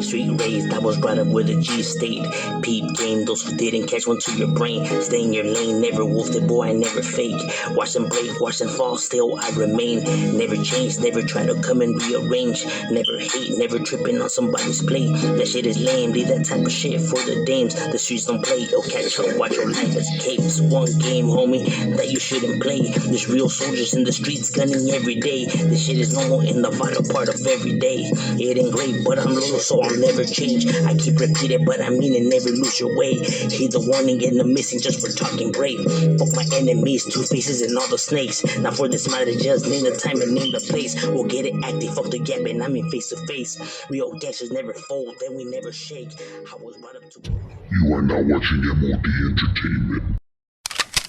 Street raised, I was brought up with a G state. Peep game, those who didn't catch one to your brain. Stay in your lane, never wolfed it, boy, I never fake. Watch them break, watch them fall, still I remain. Never change, never try to come and rearrange. Never hate, never tripping on somebody's plate. That shit is lame, leave that type of shit for the dames. The streets don't play, yo, catch up, watch your life as capes. One game, homie, that you shouldn't play. There's real soldiers in the streets gunning every day. This shit is normal in the vital part of every day. It ain't great, but I'm loyal, so I'll never change. I keep repeating, but I mean it, never lose your way. Heed the warning and the missing just for talking brave. Fuck my enemies, two faces and all the snakes. Now for this matter, just name the time and name the place. We'll get it active, fuck the gap, and I mean face to face. Real gangsters never fold, then we never shake. I was brought up to. You are now watching M.O.D. Entertainment.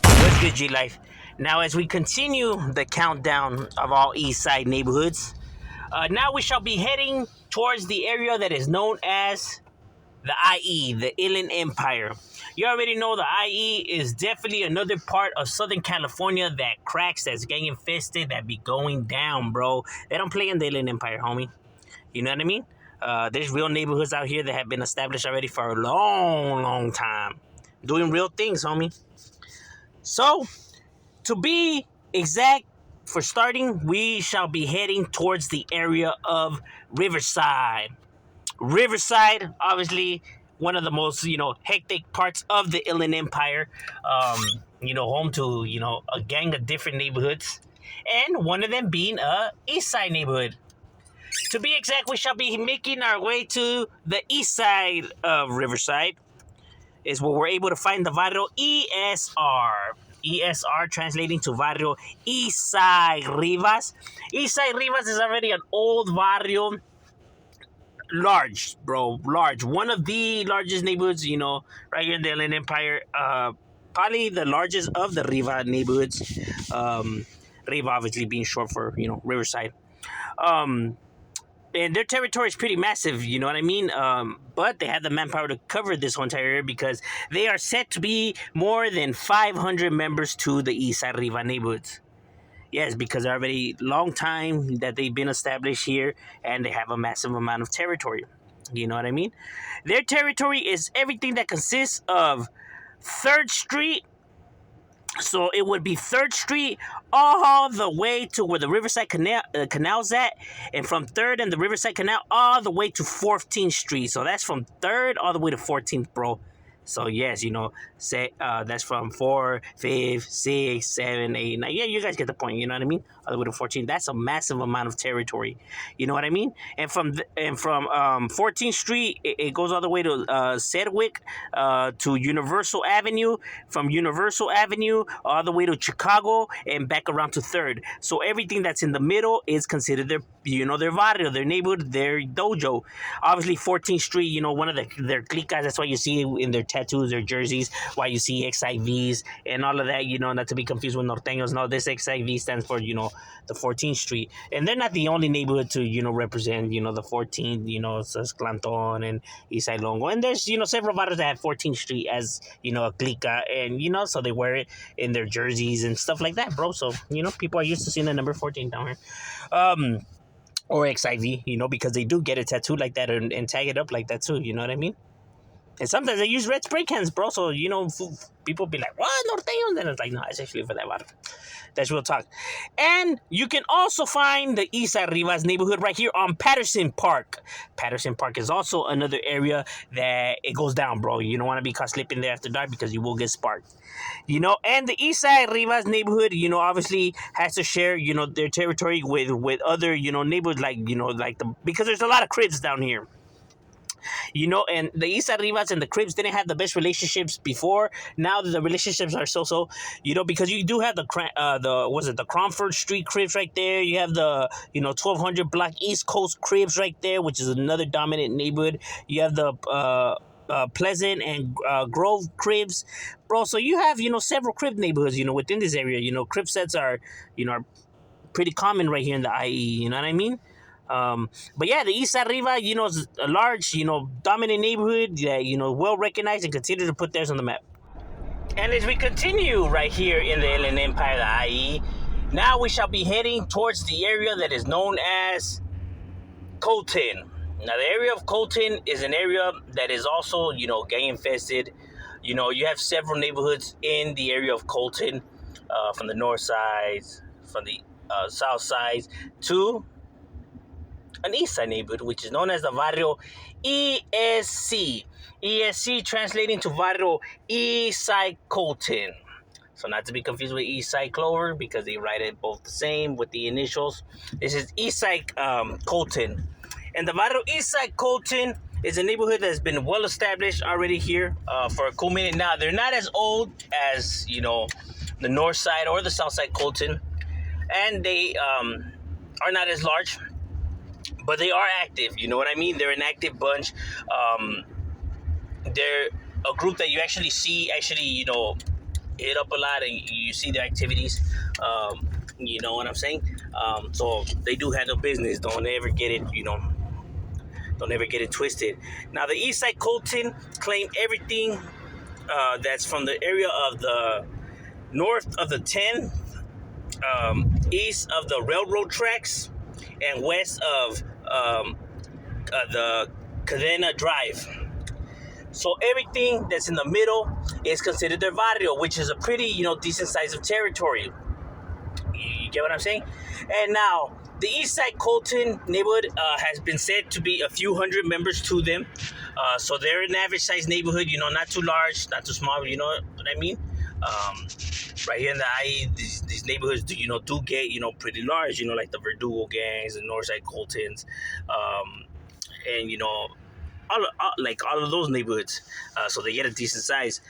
What's good, G Life? Now, as we continue the countdown of all East Side neighborhoods, now we shall be heading towards the area that is known as the IE, the Inland Empire. You already know the IE is definitely another part of Southern California that cracks, that's gang infested, that be going down, bro. They don't play in the Inland Empire, homie. You know what I mean? There's real neighborhoods out here that have been established already for a long, long time. Doing real things, homie. So, to be exact, for starting, we shall be heading towards the area of Riverside. Riverside, obviously, one of the most, hectic parts of the Inland Empire. Home to, a gang of different neighborhoods. And one of them being a East Side neighborhood. To be exact, we shall be making our way to the east side of Riverside. Is where we're able to find the Varrio ESR. ESR translating to Varrio East Side Rivas. East Side Rivas is already an old barrio. Large, bro. Large. One of the largest neighborhoods, right here in the Inland Empire. Probably the largest of the Riva neighborhoods. Riva obviously being short for, Riverside. And their territory is pretty massive, you know what I mean? But they have the manpower to cover this whole entire area because they are said to be more than 500 members to the East Side Riva neighborhoods. Yes, because they're already long time that they've been established here and they have a massive amount of territory. You know what I mean? Their territory is everything that consists of 3rd Street. So it would be 3rd Street all the way to where the Riverside Canal's at. And from 3rd and the Riverside Canal all the way to 14th Street. So that's from 3rd all the way to 14th, bro. So yes, that's from 4, 5, 6, 7, 8, 9. Yeah, you guys get the point. You know what I mean? All the way to 14. That's a massive amount of territory. You know what I mean? And from 14th Street, it goes all the way to Sedgwick, to Universal Avenue. From Universal Avenue all the way to Chicago and back around to 3rd. So everything that's in the middle is considered their barrio, their neighborhood, their dojo. Obviously, 14th Street, one of their cliques. That's why you see in their tattoos, their jerseys, why you see XIVs and all of that, not to be confused with Norteños. No, this XIV stands for, the 14th Street. And they're not the only neighborhood to, represent, the 14th, Clanton and Eastside Longo. And there's, several barrios that have 14th Street as, a clica. And, so they wear it in their jerseys and stuff like that, bro. So, people are used to seeing the number 14 down here. Or XIV, because they do get it tattooed like that and tag it up like that too, you know what I mean? And sometimes they use red spray cans, bro. So, people be like, what? Norteños? And it's like, no, it's actually for that water. That's real talk. And you can also find the East Side Rivas neighborhood right here on Patterson Park. Patterson Park is also another area that it goes down, bro. You don't want to be caught slipping there after dark because you will get sparked. And the East Side Rivas neighborhood, obviously has to share, their territory with other, neighborhoods because there's a lot of cribs down here. And the East Side Rivas and the Cribs didn't have the best relationships before. Now the relationships are so, because you do have the Cromford Street Cribs right there. You have the, 1200 block East Coast Cribs right there, which is another dominant neighborhood. You have the Pleasant and Grove Cribs, bro. So you have, several crib neighborhoods, within this area. Crib sets are pretty common right here in the IE. You know what I mean? But yeah, the East Side Riva, is a large, dominant neighborhood that, well recognized and considered to put theirs on the map. And as we continue right here in the Inland Empire, the IE, now we shall be heading towards the area that is known as Colton. Now, the area of Colton is an area that is also, gang infested. You have several neighborhoods in the area of Colton, from the north side, from the south side, to an east side neighborhood, which is known as the Barrio ESC. ESC translating to Barrio East Side Colton. So not to be confused with East Side Clover, because they write it both the same with the initials. This is East Side Colton. And the Varrios East Side Colton is a neighborhood that's been well established already here for a cool minute now. They're not as old as, the north side or the south side Colton. And they are not as large, but they are active. You know what I mean? They're an active bunch. They're a group that you actually see, hit up a lot, and you see their activities. You know what I'm saying? So they do handle business. Don't ever get it, don't ever get it twisted. Now, the East Side Colton claim everything that's from the area of the north of the 10, east of the railroad tracks, and west of the Cadena Drive. So everything that's in the middle is considered their barrio, which is a pretty, decent size of territory. You get what I'm saying? And now, the East Side Colton neighborhood has been said to be a few hundred members to them. So they're an average size neighborhood, not too large, not too small, you know what I mean? Right here in the IE, these neighborhoods do get, pretty large, like the Verdugo gangs, the Northside Coltons, and, all of those neighborhoods. So they get a decent size.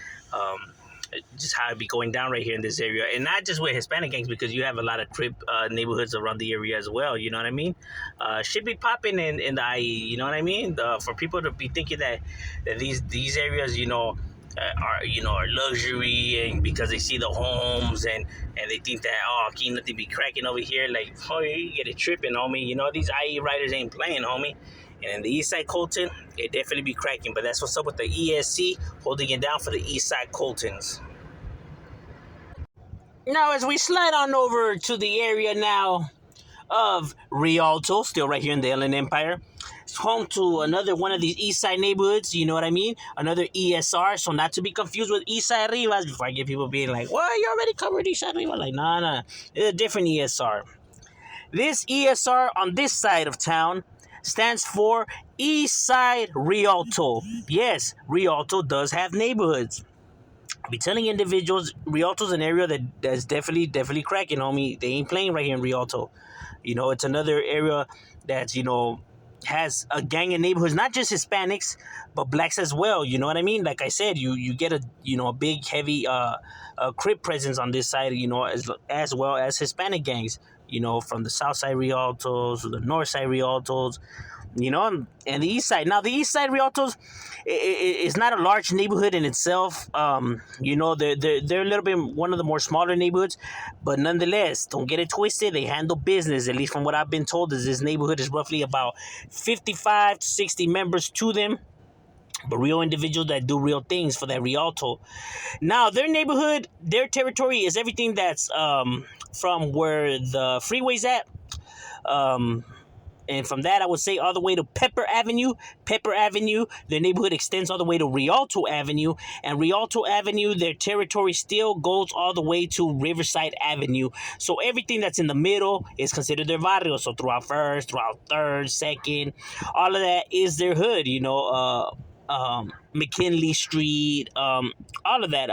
Just how it be going down right here in this area, and not just with Hispanic gangs, because you have a lot of Crip neighborhoods around the area as well. You know what I mean? Should be popping in the IE. You know what I mean? For people to be thinking that these areas, are luxury, and because they see the homes and they think that can't nothing be cracking over here. Like, you get it tripping, homie. These IE riders ain't playing, homie. And in the East Side Colton, it definitely be cracking. But that's what's up with the ESC holding it down for the East Side Coltons. Now, as we slide on over to the area now of Rialto, still right here in the Inland Empire, it's home to another one of these East Side neighborhoods. You know what I mean? Another ESR. So not to be confused with East Side Rivas. Before I get people being like, "Well, you already covered East Side Rivas." Like, nah. It's a different ESR. This ESR on this side of town stands for East Side Rialto. Yes, Rialto does have neighborhoods. I'll be telling individuals, Rialto's an area that's definitely cracking, homie. They ain't playing right here in Rialto. It's another area that's, has a gang of neighborhoods, not just Hispanics, but blacks as well. You know what I mean? Like I said, you get a big, heavy Crip presence on this side, as well as Hispanic gangs. From the south side Rialtos to the north side Rialtos, and the east side. Now, the east side Rialtos is not a large neighborhood in itself. They're a little bit one of the more smaller neighborhoods, but nonetheless, don't get it twisted. They handle business, at least from what I've been told, is this neighborhood is roughly about 55 to 60 members to them. But real individuals that do real things for that Rialto. Now, their neighborhood, their territory is everything that's from where the freeway's at. And from that, I would say all the way to Pepper Avenue. Pepper Avenue, their neighborhood extends all the way to Rialto Avenue. And Rialto Avenue, their territory still goes all the way to Riverside Avenue. So everything that's in the middle is considered their barrio. So throughout 1st, throughout 3rd, 2nd, all of that is their hood, McKinley Street, all of that,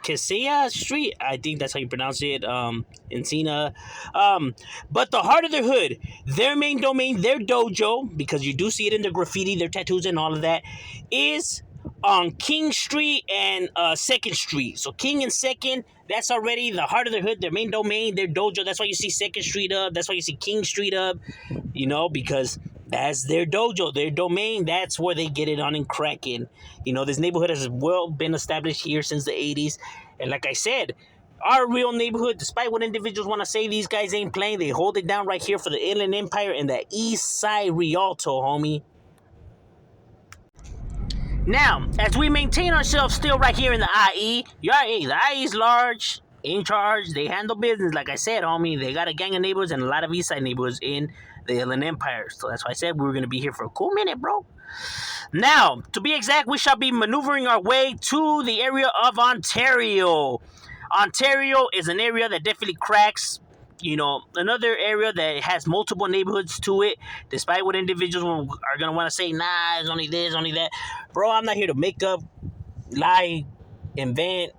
Casilla Street, I think that's how you pronounce it, Encina. But the heart of their hood, their main domain, their dojo, because you do see it in the graffiti, their tattoos and all of that, is on King Street and 2nd Street. So King and 2nd, that's already the heart of their hood, their main domain, their dojo. That's why you see 2nd Street up. That's why you see King Street up, because that's their dojo, their domain. That's where they get it on and cracking. This neighborhood has well been established here since the 80s. And like I said, our real neighborhood, despite what individuals want to say, these guys ain't playing. They hold it down right here for the Inland Empire and the East Side Rialto, homie. Now, as we maintain ourselves still right here in the IE, the IE is large. in charge. They handle business. Like I said, homie, they got a gang of neighbors and a lot of East Side neighbors in the Inland Empire. So that's why I said we were going to be here for a cool minute, bro. Now, to be exact, we shall be maneuvering our way to the area of Ontario. Ontario is an area that definitely cracks. Another area that has multiple neighborhoods to it, despite what individuals are going to want to say, nah, it's only this, only that. Bro, I'm not here to make up, lie, invent,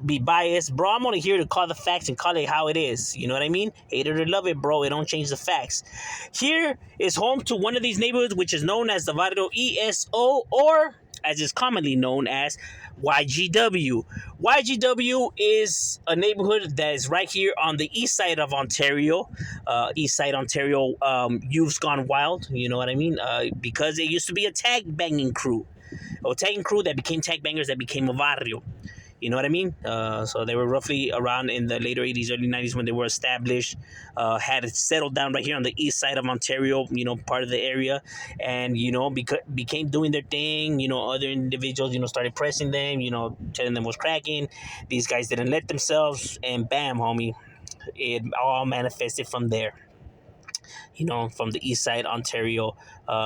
be biased, bro. I'm only here to call the facts and call it how it is. You know what I mean? Hate it or love it, bro. It don't change the facts. Here is home to one of these neighborhoods, which is known as the Varrio ESO, or as is commonly known as YGW. YGW is a neighborhood that is right here on the east side of Ontario. East side Ontario, youth's gone wild. You know what I mean? Because it used to be a tag banging crew. A tagging crew that became tag bangers that became a Varrio. You know what I mean? So they were roughly around in the later 80s, early 90s when they were established, had it settled down right here on the east side of Ontario, part of the area. And, became doing their thing. Other individuals, started pressing them, telling them what's cracking. These guys didn't let themselves. And bam, homie, it all manifested from there. From the east side Ontario,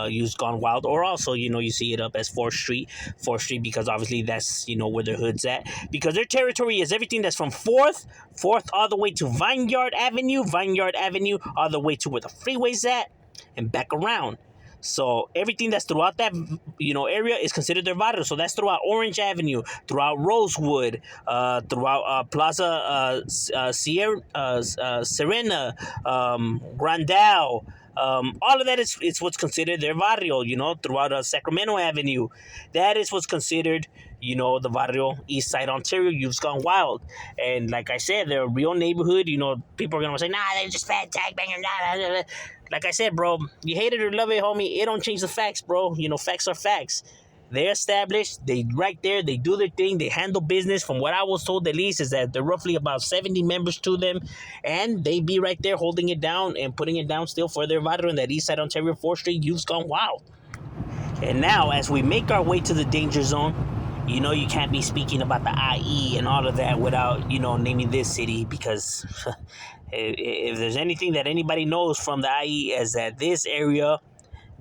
youth gone wild, or also, you see it up as 4th Street, because obviously that's, where their hood's at, because their territory is everything that's from 4th all the way to Vineyard Avenue all the way to where the freeway's at, and back around. So everything that's throughout that area is considered their barrio. So that's throughout Orange Avenue, throughout Rosewood, throughout Plaza Sierra, Serena, Grandal. All of that is what's considered their barrio. Throughout Sacramento Avenue, that is what's considered the barrio. East Side Ontario, you've gone wild. And like I said, they're a real neighborhood. People are gonna say, nah, they're just fat tag banger. Nah. Like I said, bro, you hate it or love it, homie. It don't change the facts, bro. Facts are facts. They're established. They right there. They do their thing. They handle business. From what I was told, at least, is that they're roughly about 70 members to them, and they be right there holding it down and putting it down still for their vital in that East Side Ontario 4th Street. You've gone wild. And now, as we make our way to the danger zone, you can't be speaking about the IE and all of that without, naming this city, because if there's anything that anybody knows from the IE is that this area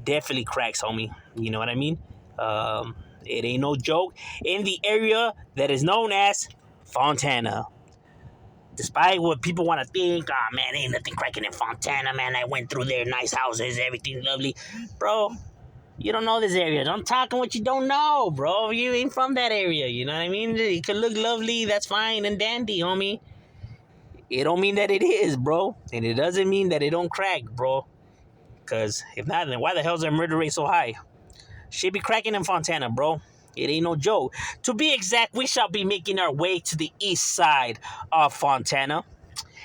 definitely cracks, homie. You know what I mean? It ain't no joke. In the area that is known as Fontana. Despite what people want to think, oh man, ain't nothing cracking in Fontana, man. I went through there, nice houses, everything lovely. Bro, you don't know this area. Don't talk on what you don't know, bro. You ain't from that area, you know what I mean? It could look lovely, that's fine and dandy, homie. It don't mean that it is, bro. And it doesn't mean that it don't crack, bro. Because if not, then why the hell is their murder rate so high? Shit be cracking in Fontana, bro. It ain't no joke. To be exact, we shall be making our way to the east side of Fontana.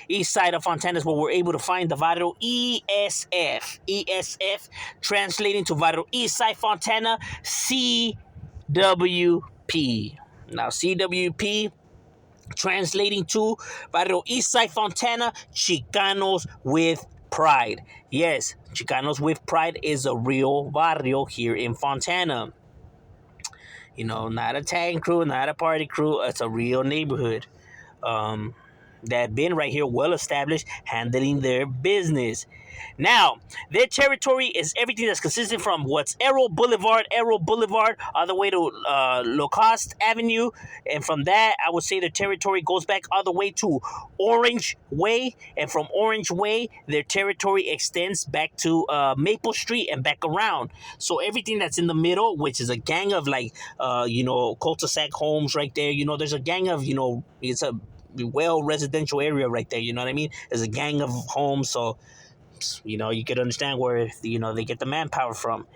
East side of Fontana is where we're able to find the Varrio ESF. ESF, translating to Varrio East Side Fontana, CWP. Now, CWP, translating to Varrio East Side Fontana, Chicanos with Pride. Yes, Chicanos with Pride is a real barrio here in Fontana. Not a tag crew, not a party crew. It's a real neighborhood that been right here, well established, handling their business. Now, their territory is everything that's consistent from what's Arrow Boulevard, all the way to Lacoste Avenue. And from that, I would say their territory goes back all the way to Orange Way. And from Orange Way, their territory extends back to Maple Street and back around. So everything that's in the middle, which is a gang of cul-de-sac homes right there. There's a gang of, it's a residential area right there. You know what I mean? There's a gang of homes. So you could understand where they get the manpower from.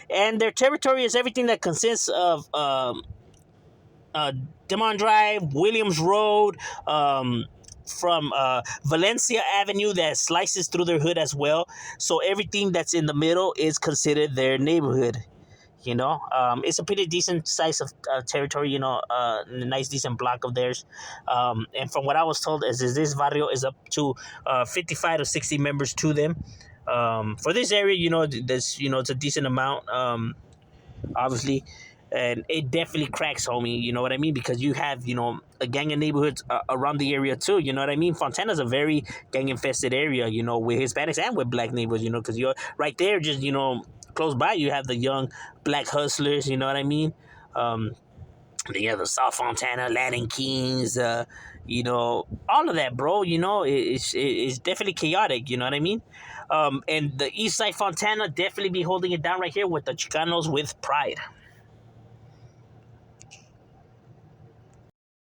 And their territory is everything that consists of Demond Drive, Williams Road, from Valencia Avenue that slices through their hood as well. So everything that's in the middle is considered their neighborhood. It's a pretty decent size of territory, a nice decent block of theirs. And from what I was told is this barrio is up to 55 to 60 members to them. For this area, there's, it's a decent amount, obviously. and it definitely cracks, homie. You know what I mean? Because you have, a gang of neighborhoods around the area too. You know what I mean? Fontana's a very gang infested area. With Hispanics and with black neighbors. Because you're right there, just close by. You have the young black hustlers. You know what I mean? Um, the South Fontana, Latin Kings, all of that, bro. It's definitely chaotic. You know what I mean? And the East Side Fontana definitely be holding it down right here with the Chicanos with pride.